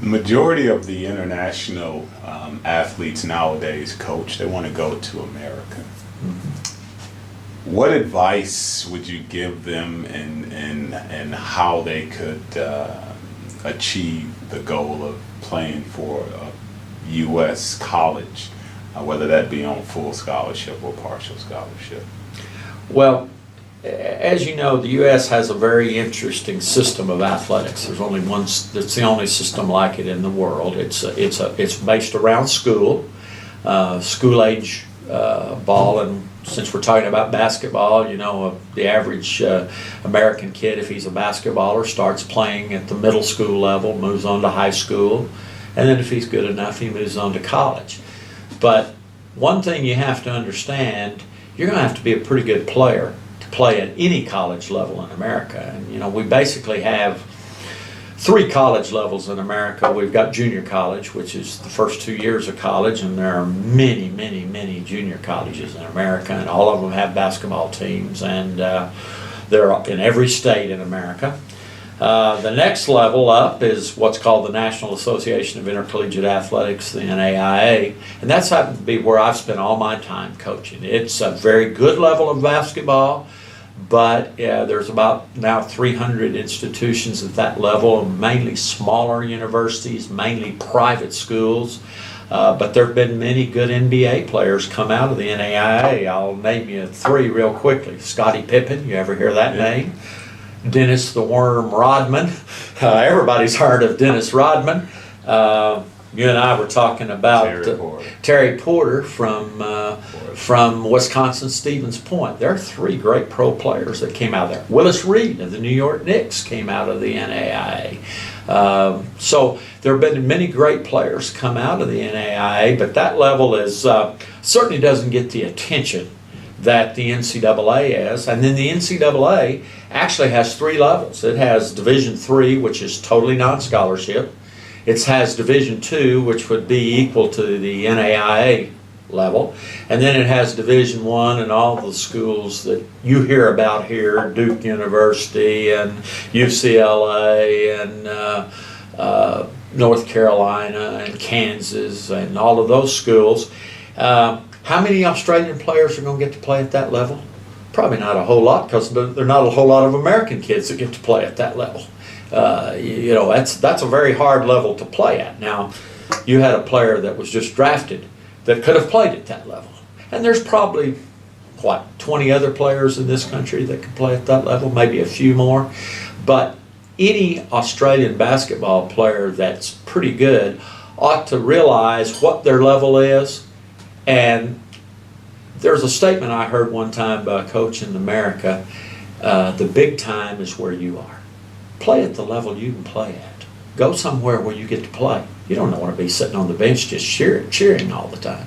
Majority of the international athletes nowadays, coach, they want to go to America. What advice would you give them in how they could achieve the goal of playing for a U.S. college, whether that be on full scholarship or partial scholarship? Well, as you know, the U.S. has a very interesting system of athletics. There's only one. That's the only system like it in the world. It's based around school age ball, and since we're talking about basketball, you know, the average American kid, if he's a basketballer, starts playing at the middle school level, moves on to high school, and then if he's good enough, he moves on to college. But one thing you have to understand, you're going to have to be a pretty good player to play at any college level in America. And you know, we basically have 3 college levels in America. We've got junior college, which is the first 2 years of college, and there are many, many, many junior colleges in America, and all of them have basketball teams, and they're in every state in America. The next level up is what's called the National Association of Intercollegiate Athletics, the NAIA, and that's happened to be where I've spent all my time coaching. It's a very good level of basketball, but there's about now 300 institutions at that level, mainly smaller universities, mainly private schools. But there have been many good NBA players come out of the NAIA. I'll name you 3 real quickly. Scottie Pippen, you ever hear that name? Dennis the Worm Rodman. Everybody's heard of Dennis Rodman. You and I were talking about Terry Porter from Wisconsin Stevens Point. There are 3 great pro players that came out of there. Willis Reed of the New York Knicks came out of the NAIA. So there have been many great players come out of the NAIA, but that level is certainly doesn't get the attention that the NCAA has. And then the NCAA actually has 3 levels. It has Division III, which is totally non-scholarship. It has Division II, which would be equal to the NAIA level. And then it has Division I and all the schools that you hear about here, Duke University and UCLA and North Carolina and Kansas and all of those schools. How many Australian players are going to get to play at that level? Probably not a whole lot, because there are not a whole lot of American kids that get to play at that level. You know, that's a very hard level to play at. Now, you had a player that was just drafted that could have played at that level. And there's probably, 20 other players in this country that could play at that level, maybe a few more. But any Australian basketball player that's pretty good ought to realize what their level is. And there's a statement I heard one time by a coach in America, the big time is where you are. Play at the level you can play at. Go somewhere where you get to play. You don't want to be sitting on the bench just cheering all the time.